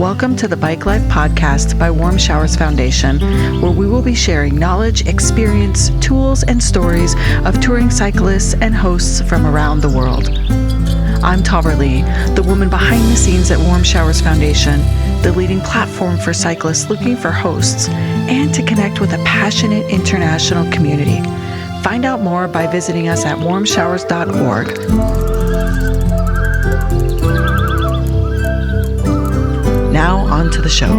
Welcome to the Bike Life podcast by Warmshowers Foundation, where we will be sharing knowledge, experience, tools, and stories of touring cyclists and hosts from around the world. I'm Lee, the woman behind the scenes at Warmshowers Foundation, the leading platform for cyclists looking for hosts and to connect with a passionate international community. Find out more by visiting us at Warmshowers.org. Now, on to the show.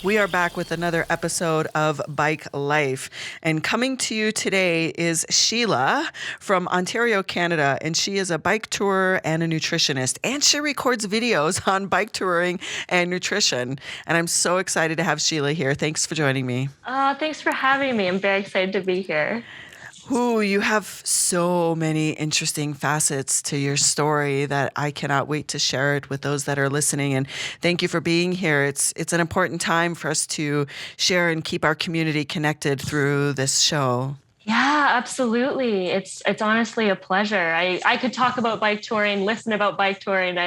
We are back with another episode of Bike Life. And coming to you today is Sheila from Ontario, Canada. And she is a bike tourer and a nutritionist. And she records videos on bike touring and nutrition. And I'm so excited to have Sheila here. Thanks for joining me. Thanks for having me. I'm very excited to be here. Ooh, you have so many interesting facets to your story that I cannot wait to share it with those that are listening. And thank you for being here. It's an important time for us to share and keep our community connected through this show. Yeah, absolutely. It's honestly a pleasure. I could talk about bike touring, listen about bike touring.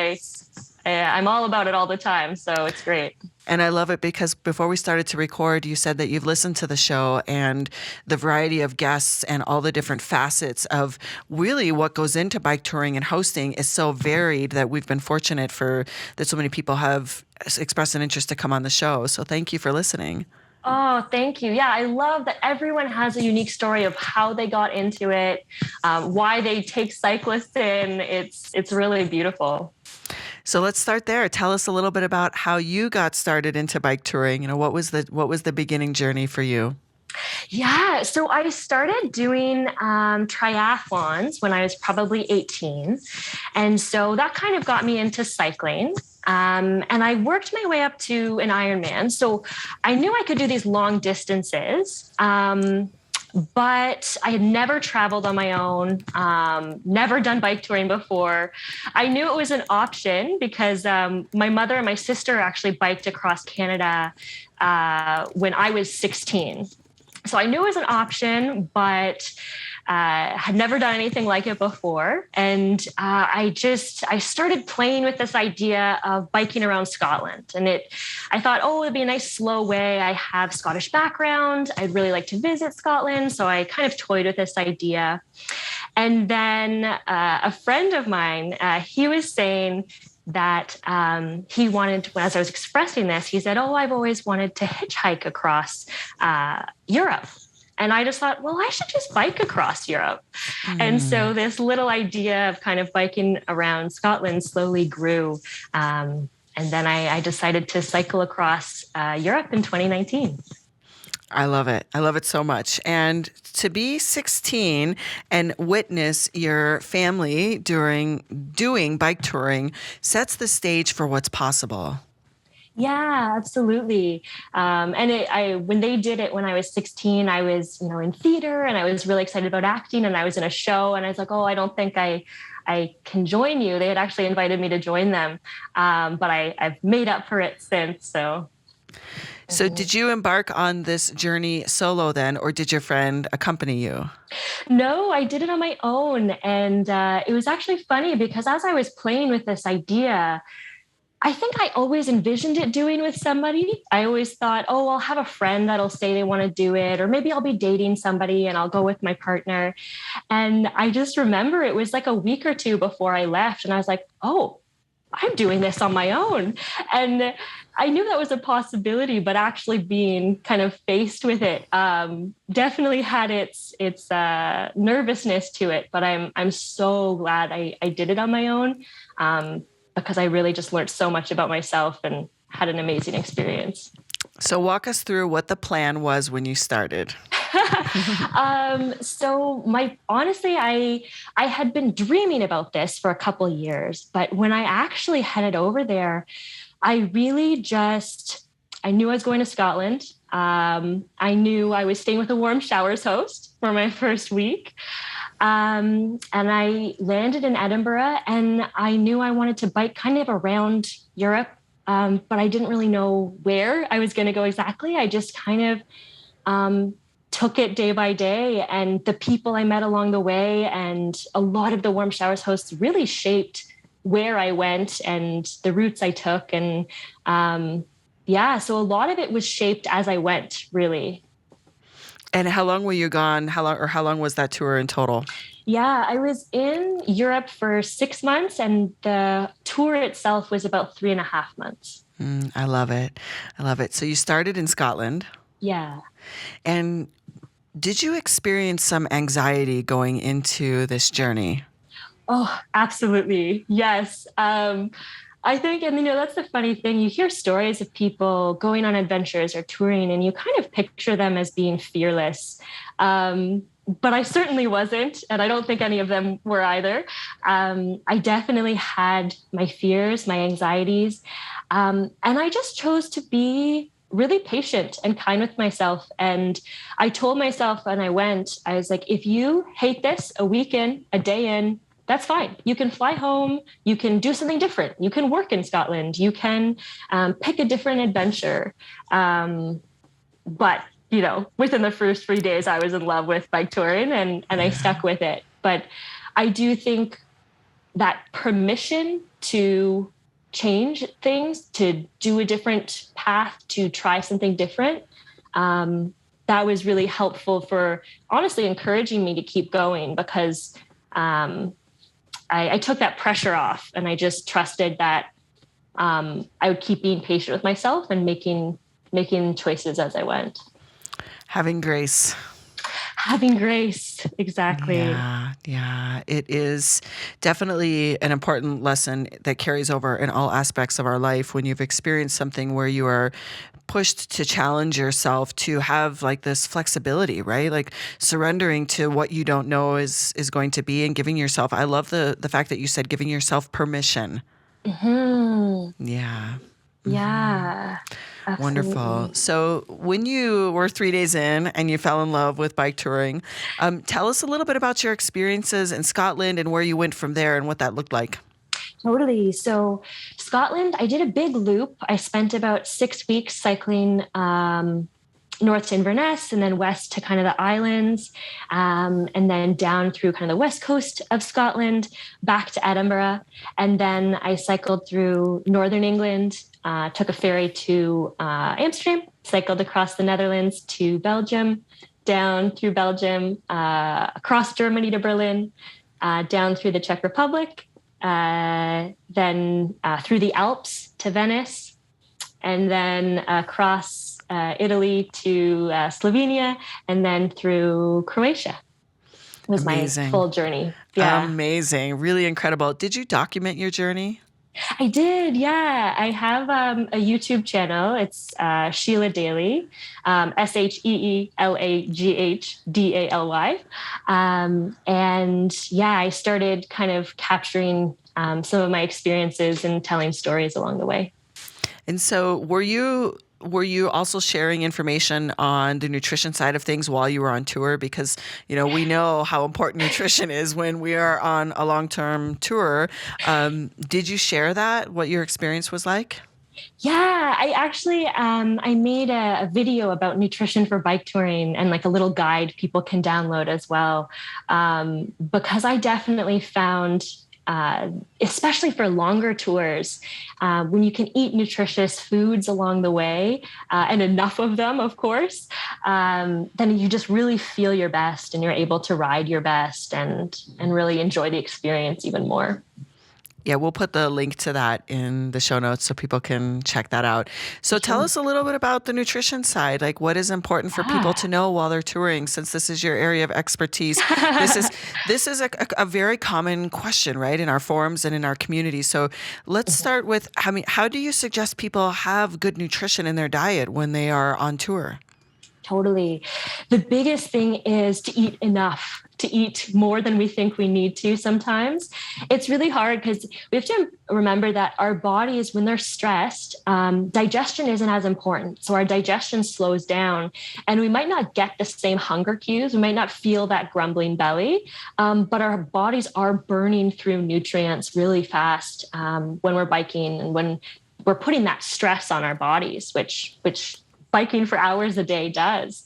I'm all about it all the time, so it's great. And I love it because before we started to record, you said that you've listened to the show and the variety of guests and all the different facets of really what goes into bike touring and hosting is so varied that we've been fortunate that so many people have expressed an interest to come on the show. So thank you for listening. Oh, thank you. Yeah, I love that everyone has a unique story of how they got into it, why they take cyclists in. It's really beautiful. So let's start there. Tell us a little bit about how you got started into bike touring. What was the beginning journey for you? Yeah, so I started doing triathlons when I was probably 18. And so that kind of got me into cycling. And I worked my way up to an Ironman. So I knew I could do these long distances. But I had never traveled on my own, never done bike touring before. I knew it was an option because my mother and my sister actually biked across Canada when I was 16. So I knew it was an option, but had never done anything like it before. And I started playing with this idea of biking around Scotland. And I thought, it'd be a nice slow way. I have Scottish background. I'd really like to visit Scotland. So I kind of toyed with this idea. And then a friend of mine, he was saying that he wanted, as I was expressing this, he said, I've always wanted to hitchhike across Europe. And I just thought, I should just bike across Europe. And so this little idea of kind of biking around Scotland slowly grew. And then I decided to cycle across Europe in 2019. I love it. I love it so much. And to be 16 and witness your family doing bike touring sets the stage for what's possible. Yeah, absolutely. And when they did it when I was 16, I was, in theater and I was really excited about acting and I was in a show and I was like, I don't think I can join you. They had actually invited me to join them. But I've made up for it since. So did you embark on this journey solo then, or did your friend accompany you? No, I did it on my own. And it was actually funny because as I was playing with this idea, I think I always envisioned it doing with somebody. I always thought, I'll have a friend that'll say they want to do it, or maybe I'll be dating somebody and I'll go with my partner. And I just remember it was like a week or two before I left. And I was like, I'm doing this on my own. And I knew that was a possibility, but actually being kind of faced with it definitely had its nervousness to it. But I'm so glad I did it on my own. Because I really just learned so much about myself and had an amazing experience. So walk us through what the plan was when you started. Honestly, I had been dreaming about this for a couple of years, but when I actually headed over there, I really I knew I was going to Scotland. I knew I was staying with a Warm Showers host for my first week. And I landed in Edinburgh and I knew I wanted to bike kind of around Europe, but I didn't really know where I was going to go exactly. I just kind of took it day by day, and the people I met along the way and a lot of the Warm Showers hosts really shaped where I went and the routes I took. And so a lot of it was shaped as I went, really. And how long were you gone? How long was that tour in total? Yeah, I was in Europe for 6 months, and the tour itself was about 3.5 months. I love it. I love it. So you started in Scotland. Yeah. And did you experience some anxiety going into this journey? Oh, absolutely. Yes. I think, and that's the funny thing. You hear stories of people going on adventures or touring, and you kind of picture them as being fearless. But I certainly wasn't, and I don't think any of them were either. I definitely had my fears, my anxieties, and I just chose to be really patient and kind with myself. And I told myself when I went, I was like, if you hate this a week in, a day in, that's fine. You can fly home. You can do something different. You can work in Scotland. You can pick a different adventure. But, within the first 3 days, I was in love with bike touring and I stuck with it. But I do think that permission to change things, to do a different path, to try something different, that was really helpful for honestly encouraging me to keep going, because I took that pressure off, and I just trusted that I would keep being patient with myself and making choices as I went. Having grace. Having grace, exactly. Yeah. It is definitely an important lesson that carries over in all aspects of our life when you've experienced something where you are pushed to challenge yourself, to have like this flexibility, right? Like surrendering to what you don't know is going to be, and giving yourself, I love the fact that you said giving yourself permission. Mm-hmm. Yeah. Yeah. Absolutely. Wonderful. So when you were 3 days in and you fell in love with bike touring, tell us a little bit about your experiences in Scotland and where you went from there and what that looked like. Totally. So Scotland, I did a big loop. I spent about 6 weeks cycling north to Inverness and then west to kind of the islands, and then down through kind of the west coast of Scotland, back to Edinburgh. And then I cycled through northern England, took a ferry to Amsterdam, cycled across the Netherlands to Belgium, down through Belgium, across Germany to Berlin, down through the Czech Republic, then through the Alps to Venice, and then across Italy to Slovenia, and then through Croatia. Was Amazing. My full journey. Yeah. Amazing. Really incredible. Did you document your journey? I did. Yeah. I have a YouTube channel. It's Sheila Daly, SheelaghdAly. And yeah, I started kind of capturing some of my experiences and telling stories along the way. And so were you also sharing information on the nutrition side of things while you were on tour? Because, we know how important nutrition is when we are on a long-term tour. Did you share that, what your experience was like? Yeah, I actually, I made a video about nutrition for bike touring, and like a little guide people can download as well. Because I definitely found, especially for longer tours, when you can eat nutritious foods along the way, and enough of them, of course, then you just really feel your best, and you're able to ride your best and really enjoy the experience even more. Yeah, we'll put the link to that in the show notes so people can check that out. So tell us a little bit about the nutrition side. Like, what is important for people to know while they're touring, since this is your area of expertise? This is a very common question, right, in our forums and in our community. So let's start with, how do you suggest people have good nutrition in their diet when they are on tour? Totally. The biggest thing is to eat enough, to eat more than we think we need to sometimes. It's really hard because we have to remember that our bodies, when they're stressed, digestion isn't as important. So our digestion slows down, and we might not get the same hunger cues. We might not feel that grumbling belly, but our bodies are burning through nutrients really fast when we're biking and when we're putting that stress on our bodies, which biking for hours a day does.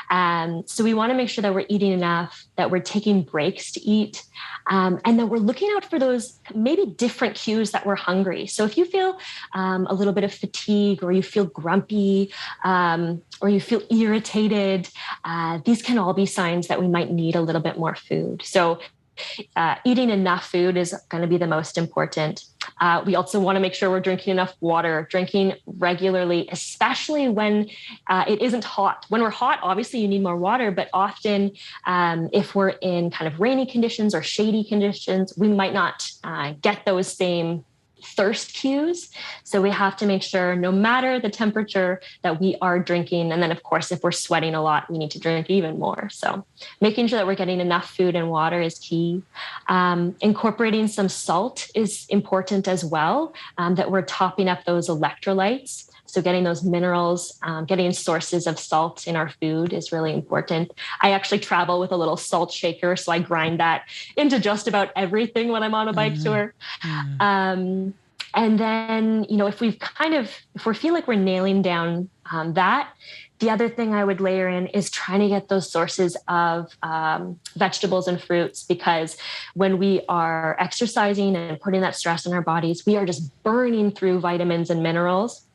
So we want to make sure that we're eating enough, that we're taking breaks to eat, and that we're looking out for those maybe different cues that we're hungry. So if you feel a little bit of fatigue, or you feel grumpy, or you feel irritated, these can all be signs that we might need a little bit more food. So eating enough food is going to be the most important. We also want to make sure we're drinking enough water, drinking regularly, especially when it isn't hot. When we're hot, obviously you need more water, but often if we're in kind of rainy conditions or shady conditions, we might not get those same thirst cues. So we have to make sure, no matter the temperature, that we are drinking. And then, of course, if we're sweating a lot, we need to drink even more. So making sure that we're getting enough food and water is key. Incorporating some salt is important as well, that we're topping up those electrolytes. So getting those minerals, getting sources of salt in our food is really important. I actually travel with a little salt shaker, so I grind that into just about everything when I'm on a bike tour. And then, if we feel like we're nailing down that, the other thing I would layer in is trying to get those sources of vegetables and fruits, because when we are exercising and putting that stress on our bodies, we are just burning through vitamins and minerals.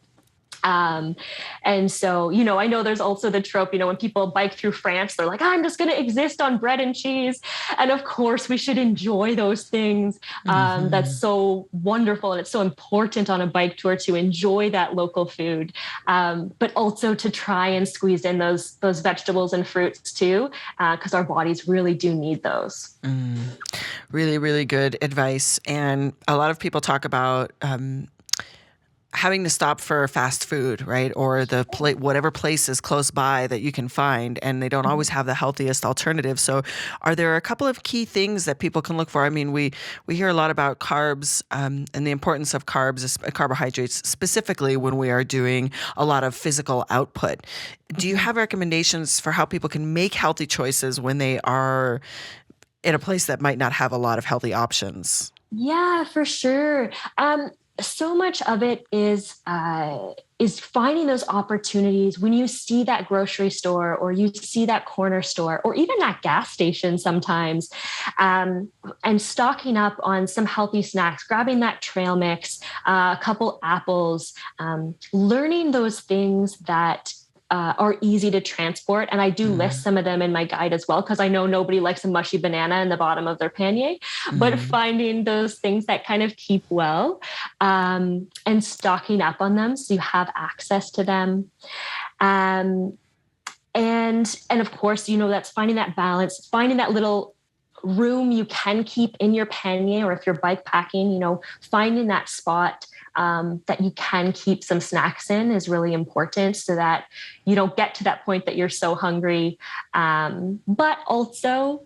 And so, I know there's also the trope, when people bike through France, they're like, I'm just going to exist on bread and cheese. And of course we should enjoy those things. That's so wonderful. And it's so important on a bike tour to enjoy that local food. But also to try and squeeze in those vegetables and fruits too, because our bodies really do need those. Really, really good advice. And a lot of people talk about, having to stop for fast food, right? Or whatever place is close by that you can find, and they don't always have the healthiest alternative. So are there a couple of key things that people can look for? I mean, we hear a lot about carbs, and the importance of carbohydrates, specifically when we are doing a lot of physical output. Do you have recommendations for how people can make healthy choices when they are in a place that might not have a lot of healthy options? Yeah, for sure. So much of it is finding those opportunities when you see that grocery store, or you see that corner store, or even that gas station sometimes, and stocking up on some healthy snacks, grabbing that trail mix, a couple apples, learning those things that are easy to transport. And I do list some of them in my guide as well, because I know nobody likes a mushy banana in the bottom of their pannier, but finding those things that kind of keep well, and stocking up on them so you have access to them. And of course, that's finding that balance, finding that little room you can keep in your pannier, or if you're bike packing, finding that spot that you can keep some snacks in is really important, so that you don't get to that point that you're so hungry. But also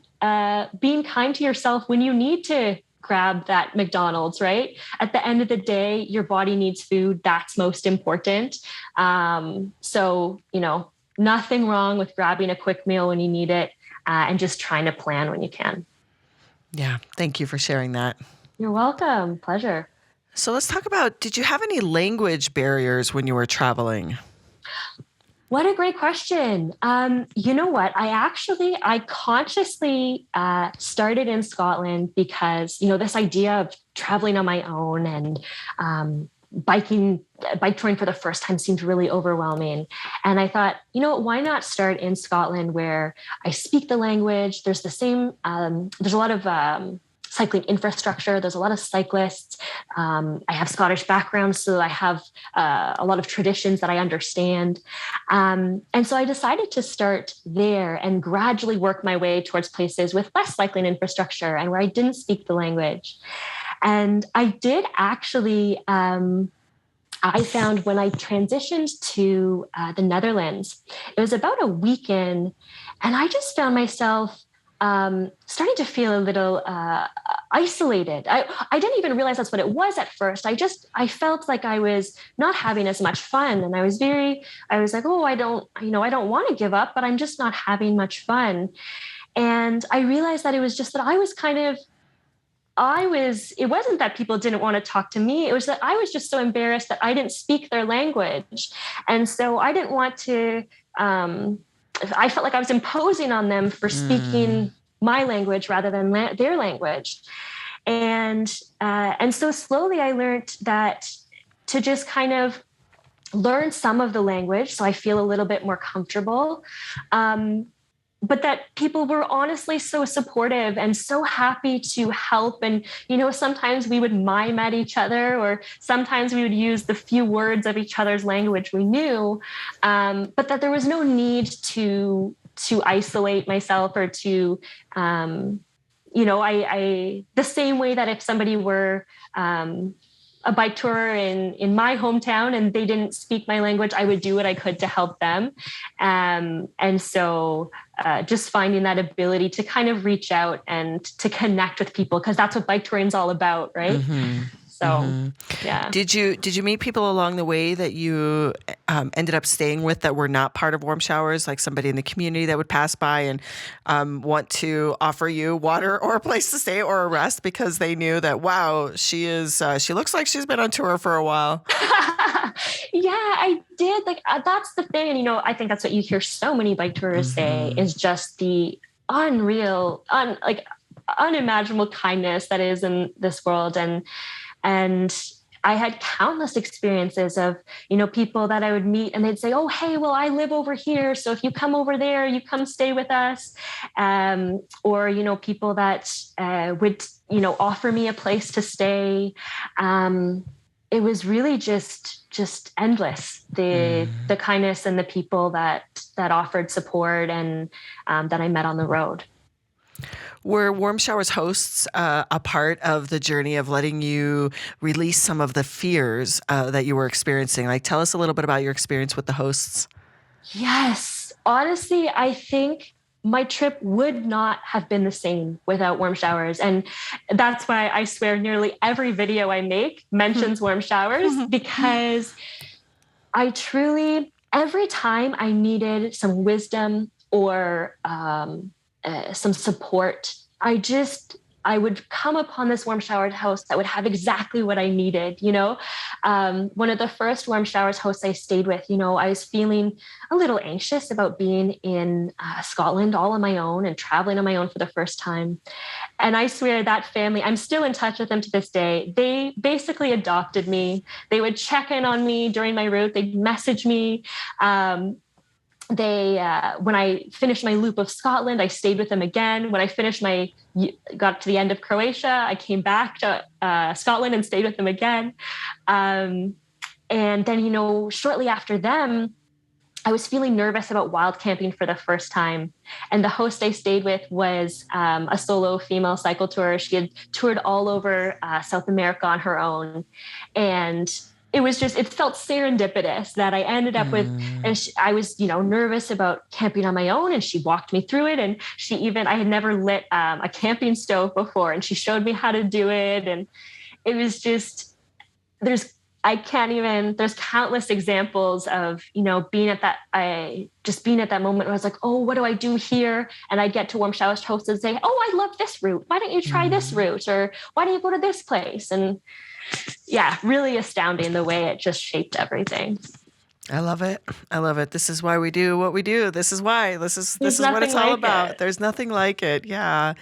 being kind to yourself when you need to grab that McDonald's, right? At the end of the day, your body needs food. That's most important. So, nothing wrong with grabbing a quick meal when you need it, and just trying to plan when you can. Yeah. Thank you for sharing that. You're welcome. Pleasure. So let's talk about, did you have any language barriers when you were traveling? What a great question. You know what? I consciously started in Scotland because, this idea of traveling on my own and bike touring for the first time seemed really overwhelming. And I thought, why not start in Scotland, where I speak the language? There's there's a lot of cycling infrastructure. There's a lot of cyclists. I have Scottish background, so I have a lot of traditions that I understand. And so I decided to start there and gradually work my way towards places with less cycling infrastructure and where I didn't speak the language. And I did actually, I found when I transitioned to the Netherlands, it was about a week in, and I just found myself starting to feel a little isolated. I didn't even realize that's what it was at first. I felt like I was not having as much fun. And I was like, oh, I don't want to give up, but I'm just not having much fun. And I realized that it was just that I was kind of it wasn't that people didn't want to talk to me. It was that I was just so embarrassed that I didn't speak their language. And so I didn't want to, I felt like I was imposing on them for speaking my language rather than their language. And so slowly I learned that to just kind of learn some of the language so I feel a little bit more comfortable. But that people were honestly so supportive and so happy to help. And, sometimes we would mime at each other, or sometimes we would use the few words of each other's language we knew, but that there was no need to isolate myself or to, I the same way that if somebody were a bike tour in my hometown and they didn't speak my language, I would do what I could to help them. And so just finding that ability to kind of reach out and to connect with people, because that's what bike touring is all about, right? So, yeah. Did you meet people along the way that you ended up staying with that were not part of Warm Showers, like somebody in the community that would pass by and want to offer you water or a place to stay or a rest because they knew that, wow, she looks like she's been on tour for a while? Yeah, I did. Like, that's the thing. And, I think that's what you hear so many bike tourists say is just the unreal, unimaginable kindness that is in this world. And I had countless experiences of, people that I would meet and they'd say, oh, hey, well, I live over here. So if you come over there, you come stay with us. Or, people that would, offer me a place to stay. It was really just endless, the kindness and the people that offered support and that I met on the road. Were Warm Showers hosts a part of the journey of letting you release some of the fears that you were experiencing? Like, tell us a little bit about your experience with the hosts. Yes. Honestly, I think my trip would not have been the same without Warm Showers. And that's why I swear nearly every video I make mentions Warm Showers, because I truly, every time I needed some wisdom or some support, I would come upon this Warm Showers host that would have exactly what I needed. One of the first Warm Showers hosts I stayed with, I was feeling a little anxious about being in Scotland all on my own and traveling on my own for the first time. And I swear that family, I'm still in touch with them to this day. They basically adopted me. They would check in on me during my route. They'd message me. When I finished my loop of Scotland, I stayed with them again. When I got to the end of Croatia, I came back to Scotland and stayed with them again. And then, shortly after them, I was feeling nervous about wild camping for the first time. And the host I stayed with was a solo female cycle tourer. She had toured all over South America on her own. And it felt serendipitous that I ended up with, and I was, nervous about camping on my own, and she walked me through it. And I had never lit a camping stove before, and she showed me how to do it. And it was just, there's countless examples of, being at that moment where I was like, oh, what do I do here? And I'd get to Warm Showers hosts and say, oh, I love this route. Why don't you try this route? Or why don't you go to this place? And yeah, really astounding the way it just shaped everything. I love it. This is why we do what we do. This is why. This is what it's all about. There's nothing like it. Yeah.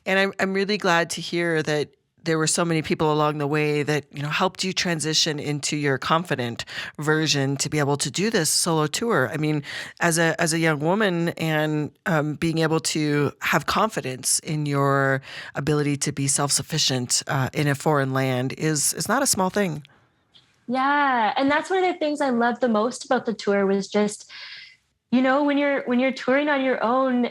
And I'm really glad to hear that there were so many people along the way that, helped you transition into your confident version to be able to do this solo tour. I mean, as a young woman and being able to have confidence in your ability to be self-sufficient in a foreign land is not a small thing. Yeah. And that's one of the things I loved the most about the tour was just, when you're touring on your own,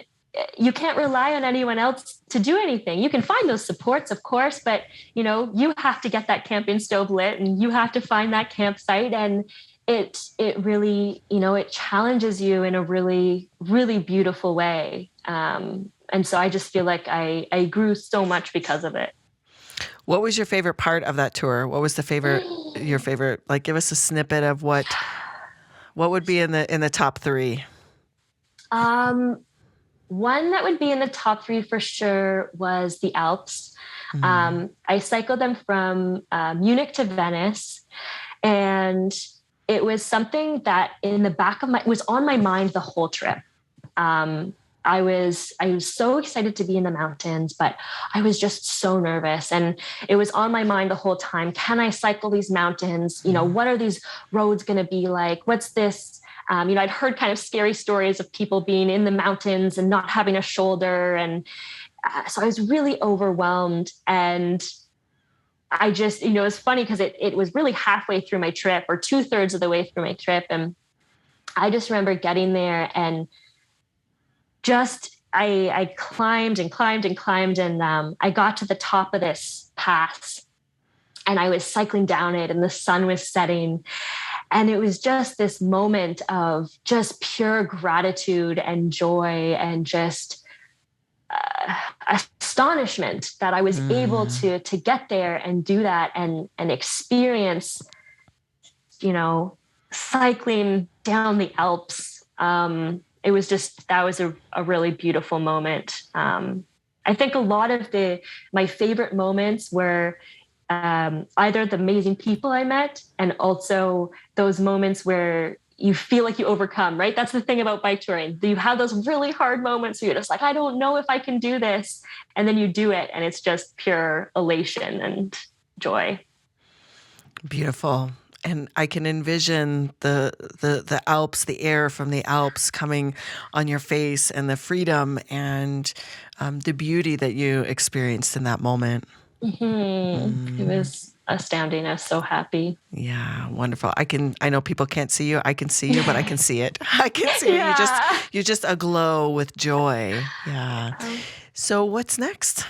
you can't rely on anyone else to do anything. You can find those supports, of course, but you have to get that camping stove lit and you have to find that campsite. And it really, it challenges you in a really, really beautiful way. And so I just feel like I grew so much because of it. What was your favorite part of that tour? What was your favorite, like, give us a snippet of what would be in the top three? One that would be in the top three for sure was the Alps. I cycled them from Munich to Venice, and it was something that in the back of it was on my mind the whole trip. I was so excited to be in the mountains, but I was just so nervous. And it was on my mind the whole time. Can I cycle these mountains? What are these roads going to be like? What's this? I'd heard kind of scary stories of people being in the mountains and not having a shoulder. And so I was really overwhelmed. And I just, it was funny because it was really halfway through my trip, or 2/3 of the way through my trip. And I just remember getting there and I climbed and climbed and climbed. And I got to the top of this pass and I was cycling down it and the sun was setting. And it was just this moment of just pure gratitude and joy and just astonishment that I was able to get there and do that and experience, cycling down the Alps. It was that was a really beautiful moment. I think a lot of my favorite moments were either the amazing people I met and also those moments where you feel like you overcome, right? That's the thing about bike touring. You have those really hard moments where you're just like, I don't know if I can do this. And then you do it and it's just pure elation and joy. Beautiful. And I can envision the Alps, the air from the Alps coming on your face and the freedom and the beauty that you experienced in that moment. It was astounding. I was so happy. Yeah, wonderful. I know people can't see you. I can see you, but I can see it. I can see it. You're just aglow with joy. Yeah. So what's next?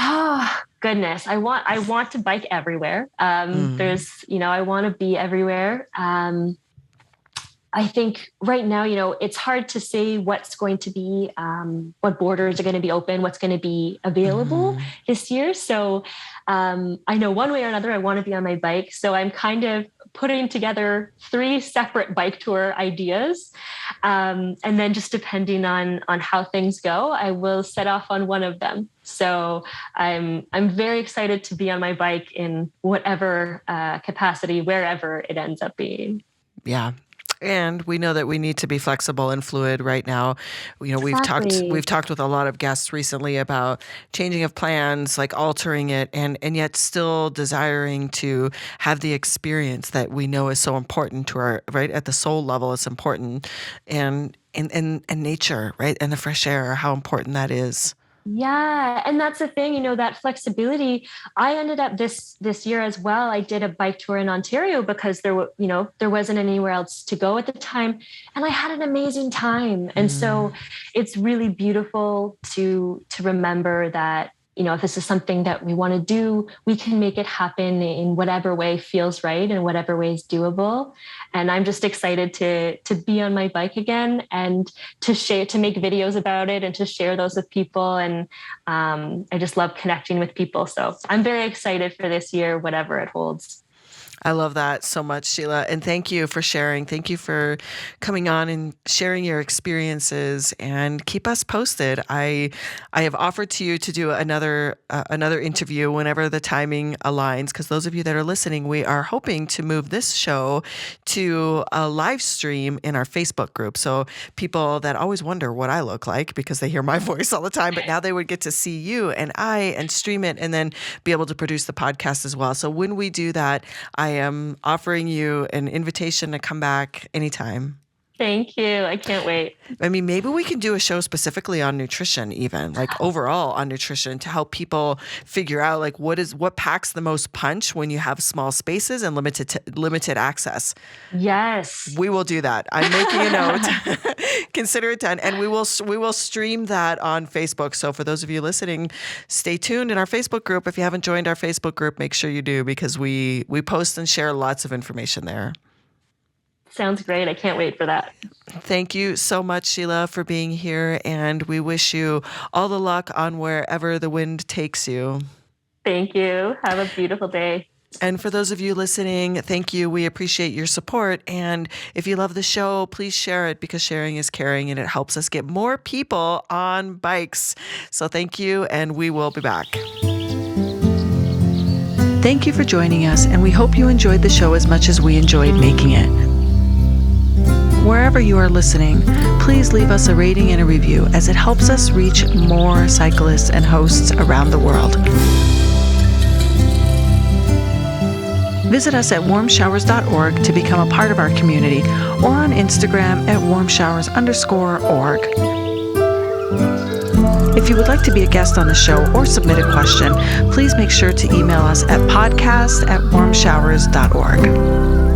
Oh, goodness. I want to bike everywhere. There's, I want to be everywhere. I think right now, it's hard to say what's going to be, what borders are going to be open, what's going to be available this year. So I know one way or another, I want to be on my bike. So I'm kind of putting together 3 separate bike tour ideas. And then just depending on how things go, I will set off on one of them. So I'm very excited to be on my bike in whatever capacity, wherever it ends up being. Yeah. And we know that we need to be flexible and fluid right now. We've talked with a lot of guests recently about changing of plans, like altering it, and yet still desiring to have the experience that we know is so important to our, right, at the soul level. It's important, and nature, right, and the fresh air, how important that is. Yeah. And that's the thing, that flexibility. I ended up this year as well. I did a bike tour in Ontario because there wasn't anywhere else to go at the time. And I had an amazing time. And so it's really beautiful to remember that, if this is something that we want to do, we can make it happen in whatever way feels right and whatever way is doable. And I'm just excited to be on my bike again and to make videos about it and to share those with people. And I just love connecting with people. So I'm very excited for this year, whatever it holds. I love that so much, Sheila. And thank you for sharing. Thank you for coming on and sharing your experiences, and keep us posted. I have offered to you to do another interview whenever the timing aligns, because those of you that are listening, we are hoping to move this show to a live stream in our Facebook group. So people that always wonder what I look like because they hear my voice all the time, but now they would get to see you and stream it and then be able to produce the podcast as well. So when we do that, I am offering you an invitation to come back anytime. Thank you. I can't wait. I mean, maybe we can do a show specifically on nutrition, even like overall on nutrition, to help people figure out like what packs the most punch when you have small spaces and limited access. Yes, we will do that. I'm making a note. Consider it done, and we will stream that on Facebook. So for those of you listening, stay tuned in our Facebook group. If you haven't joined our Facebook group, make sure you do, because we post and share lots of information there. Sounds great. I can't wait for that. Thank you so much, Sheila, for being here. And we wish you all the luck on wherever the wind takes you. Thank you. Have a beautiful day. And for those of you listening, thank you. We appreciate your support. And if you love the show, please share it, because sharing is caring and it helps us get more people on bikes. So thank you, and we will be back. Thank you for joining us, and we hope you enjoyed the show as much as we enjoyed making it. Wherever you are listening, please leave us a rating and a review, as it helps us reach more cyclists and hosts around the world. Visit us at Warmshowers.org to become a part of our community, or on Instagram at Warmshowers_org. If you would like to be a guest on the show or submit a question, please make sure to email us at podcast@warmshowers.org.